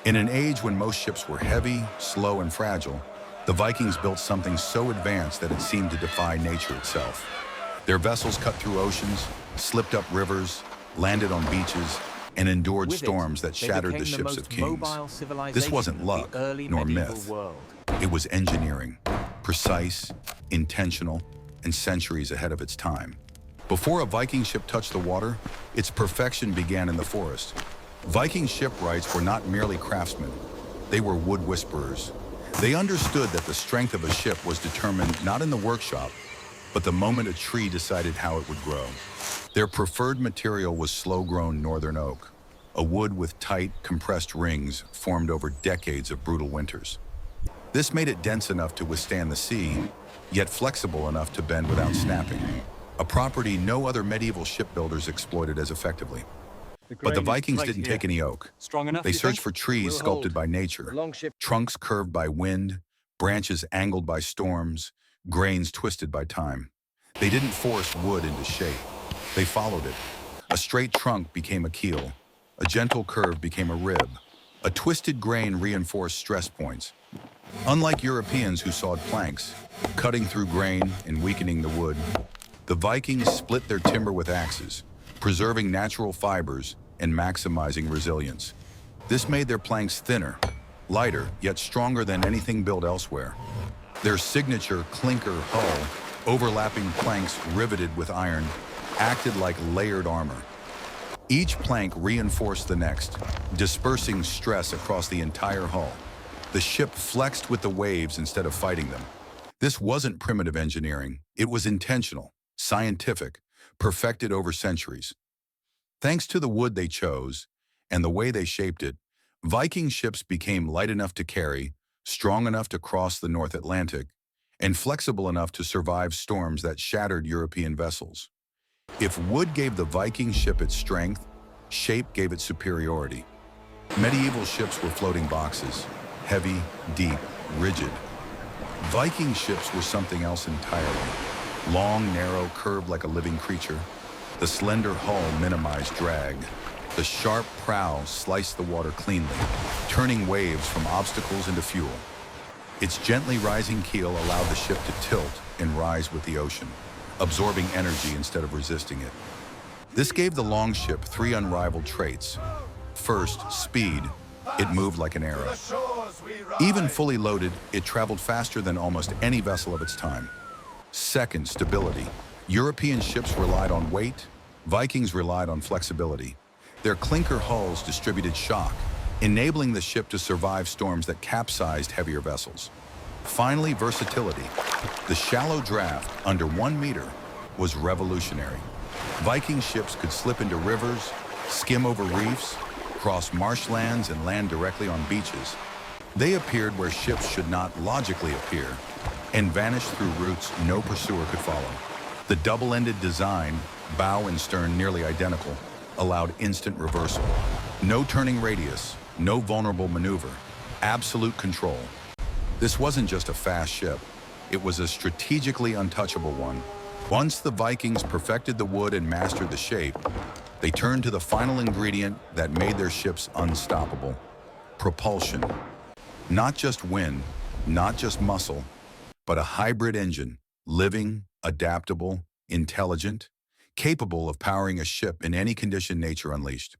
In an age when most ships were heavy, slow, and fragile, the Vikings built something so advanced that it seemed to defy nature itself. Their vessels cut through oceans, slipped up rivers, landed on beaches, and endured storms that shattered the ships of kings. This wasn't luck nor myth. It was engineering, precise, intentional, and centuries ahead of its time. Before a Viking ship touched the water, its perfection began in the forest. Viking shipwrights were not merely craftsmen. They were wood whisperers. They understood that the strength of a ship was determined not in the workshop, but the moment a tree decided how it would grow. Their preferred material was slow-grown northern oak, a wood with tight, compressed rings formed over decades of brutal winters. This made it dense enough to withstand the sea, yet flexible enough to bend without snapping, a property no other medieval shipbuilders exploited as effectively. But the Vikings didn't take any oak. They searched for trees sculpted by nature, trunks curved by wind, branches angled by storms, grains twisted by time. They didn't force wood into shape. They followed it. A straight trunk became a keel. A gentle curve became a rib. A twisted grain reinforced stress points. Unlike Europeans who sawed planks, cutting through grain and weakening the wood, the Vikings split their timber with axes, preserving natural fibers and maximizing resilience. This made their planks thinner, lighter, yet stronger than anything built elsewhere. Their signature clinker hull, overlapping planks riveted with iron, acted like layered armor. Each plank reinforced the next, dispersing stress across the entire hull. The ship flexed with the waves instead of fighting them. This wasn't primitive engineering. It was intentional, scientific, perfected over centuries. Thanks to the wood they chose and the way they shaped it, Viking ships became light enough to carry, strong enough to cross the North Atlantic, and flexible enough to survive storms that shattered European vessels. If wood gave the Viking ship its strength, shape gave it superiority. Medieval ships were floating boxes, heavy, deep, rigid. Viking ships were something else entirely. Long, narrow, curved like a living creature. The slender hull minimized drag. The sharp prow sliced the water cleanly, turning waves from obstacles into fuel. Its gently rising keel allowed the ship to tilt and rise with the ocean, absorbing energy instead of resisting it. This gave the longship three unrivaled traits. First, speed. It moved like an arrow. Even fully loaded, it traveled faster than almost any vessel of its time. Second, stability. European ships relied on weight. Vikings relied on flexibility. Their clinker hulls distributed shock, enabling the ship to survive storms that capsized heavier vessels. Finally, versatility. The shallow draft, under 1 meter, was revolutionary. Viking ships could slip into rivers, skim over reefs, cross marshlands, and land directly on beaches. They appeared where ships should not logically appear, and vanished through routes no pursuer could follow. The double-ended design, bow and stern nearly identical, allowed instant reversal. No turning radius, no vulnerable maneuver, absolute control. This wasn't just a fast ship, it was a strategically untouchable one. Once the Vikings perfected the wood and mastered the shape, they turned to the final ingredient that made their ships unstoppable: propulsion. Not just wind, not just muscle, but a hybrid engine, living, adaptable, intelligent, capable of powering a ship in any condition nature unleashed.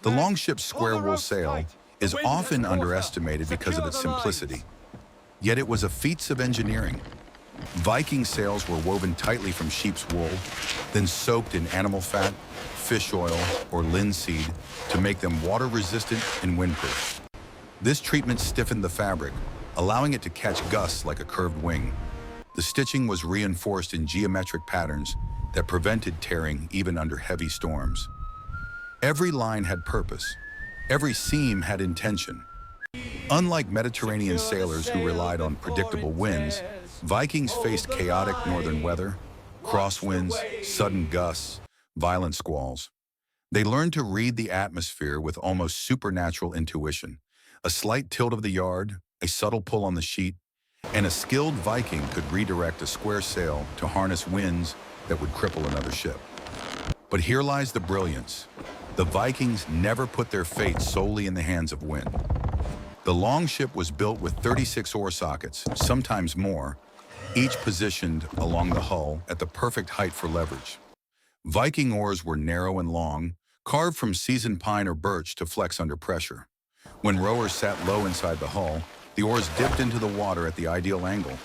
The longship's square wool sail is often underestimated because of its simplicity. Yet it was a feat of engineering. Viking sails were woven tightly from sheep's wool, then soaked in animal fat, fish oil, or linseed to make them water-resistant and windproof. This treatment stiffened the fabric, allowing it to catch gusts like a curved wing. The stitching was reinforced in geometric patterns that prevented tearing even under heavy storms. Every line had purpose. Every seam had intention. Unlike Mediterranean sailors who relied on predictable winds, Vikings faced chaotic northern weather, crosswinds, sudden gusts, violent squalls. They learned to read the atmosphere with almost supernatural intuition. A slight tilt of the yard, a subtle pull on the sheet, and a skilled Viking could redirect a square sail to harness winds that would cripple another ship. But here lies the brilliance. The Vikings never put their fate solely in the hands of wind. The longship was built with 36 oar sockets, sometimes more, each positioned along the hull at the perfect height for leverage. Viking oars were narrow and long, carved from seasoned pine or birch to flex under pressure. When rowers sat low inside the hull, the oars dipped into the water at the ideal angle,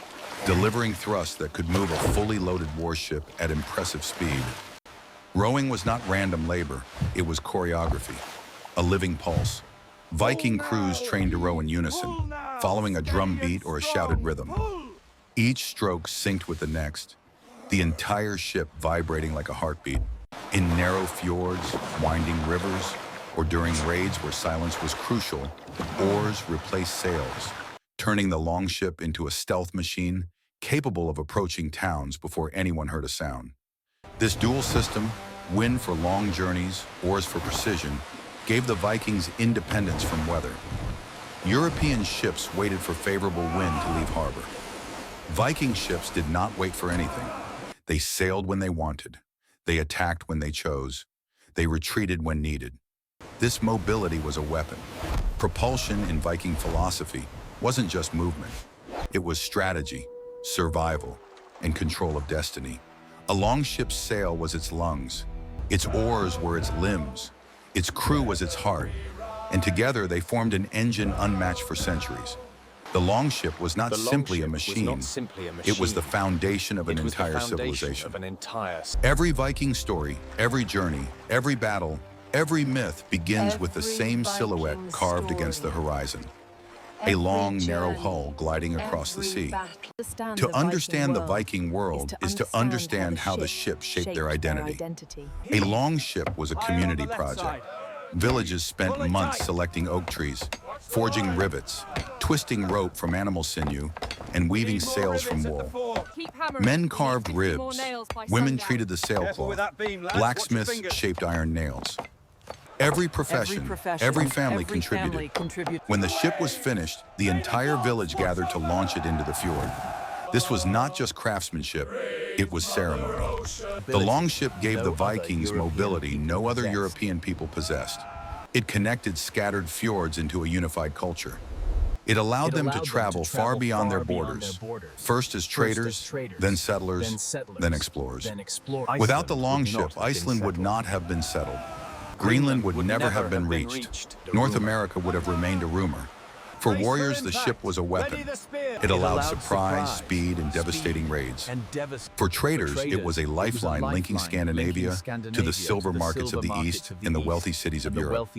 delivering thrust that could move a fully loaded warship at impressive speed. Rowing was not random labor, it was choreography, a living pulse. Viking crews trained to row in unison, following a drum beat or a shouted rhythm. Each stroke synced with the next, the entire ship vibrating like a heartbeat. In narrow fjords, winding rivers, or during raids where silence was crucial, oars replaced sails, turning the longship into a stealth machine capable of approaching towns before anyone heard a sound. This dual system, wind for long journeys, oars for precision, gave the Vikings independence from weather. European ships waited for favorable wind to leave harbor. Viking ships did not wait for anything. They sailed when they wanted. They attacked when they chose. They retreated when needed. This mobility was a weapon. Propulsion in Viking philosophy wasn't just movement. It was strategy, survival, and control of destiny. A longship's sail was its lungs. Its oars were its limbs. Its crew was its heart. And together they formed an engine unmatched for centuries. The longship was not simply a machine. It was the foundation of an entire civilization. Every Viking story, every journey, every battle, every myth begins with the same silhouette carved against the horizon. A long, narrow hull gliding across the sea. To understand the Viking world is to understand how the ship shaped their identity. A longship was a community project. Villages spent months selecting oak trees, forging rivets, twisting rope from animal sinew, and weaving sails from wool. Men carved ribs, women treated the sailcloth, blacksmiths shaped iron nails. Every profession, every family contributed. When the ship was finished, the entire village gathered to launch it into the fjord. This was not just craftsmanship, it was ceremony. The longship gave the Vikings mobility no other European people possessed. It connected scattered fjords into a unified culture. It allowed them to travel far beyond their borders, first as traders, then settlers, then explorers. Without the longship, Iceland would not have been settled. Greenland would never have been reached. North America would have remained a rumor. For warriors, the ship was a weapon. It allowed surprise, speed, and devastating raids. For traders, it was a lifeline linking Scandinavia to the silver markets of the East and the wealthy cities of Europe.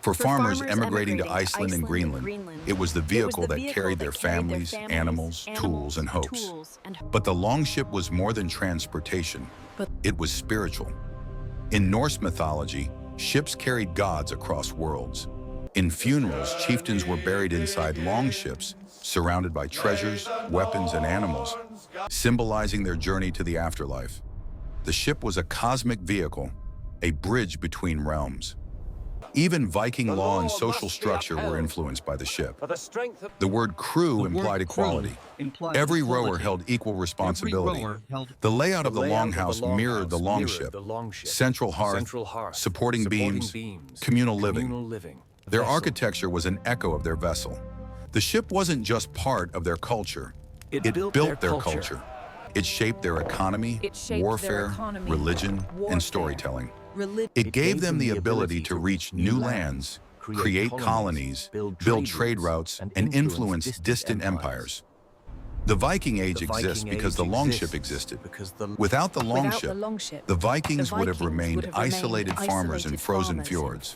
For farmers emigrating to Iceland and Greenland, it was the vehicle that carried their families, animals, tools, and hopes. But the longship was more than transportation. It was spiritual. In Norse mythology, ships carried gods across worlds. In funerals, chieftains were buried inside longships, surrounded by treasures, weapons, and animals, symbolizing their journey to the afterlife. The ship was a cosmic vehicle, a bridge between realms. Even Viking law and social structure were influenced by the ship. The word crew implied equality. Every rower held equal responsibility. The layout of the longhouse mirrored the longship. Central hearth, supporting beams, communal living. Their architecture was an echo of their vessel. The ship wasn't just part of their culture. It built their culture. It shaped their economy, warfare, religion, and storytelling. It gave them the ability to reach new lands, create colonies, build trade routes, and influence distant empires. The Viking Age exists because the longship existed. Without the longship, the Vikings would have remained isolated farmers in frozen fjords.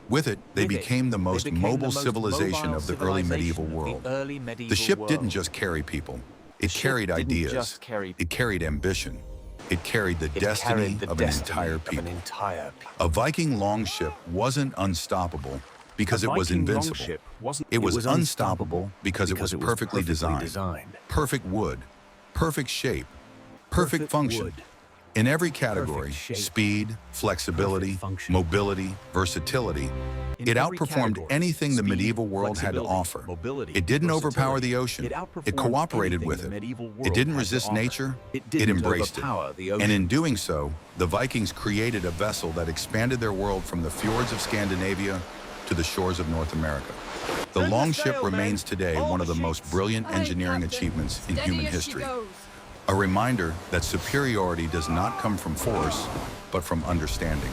With it, they became the most mobile civilization of the early medieval world. The ship didn't just carry people. It carried ideas. It carried ambition. It carried the destiny of an entire people. A Viking longship wasn't unstoppable because it was invincible. It was unstoppable because it was perfectly designed. Perfect wood, perfect shape, perfect function. In every category, speed, flexibility, mobility, versatility, It outperformed anything the medieval world had to offer. It didn't overpower the ocean. It cooperated with it. It didn't resist nature. It embraced it. And in doing so, the Vikings created a vessel that expanded their world from the fjords of Scandinavia to the shores of North America. The longship remains today one of the most brilliant engineering achievements in human history. A reminder that superiority does not come from force, but from understanding.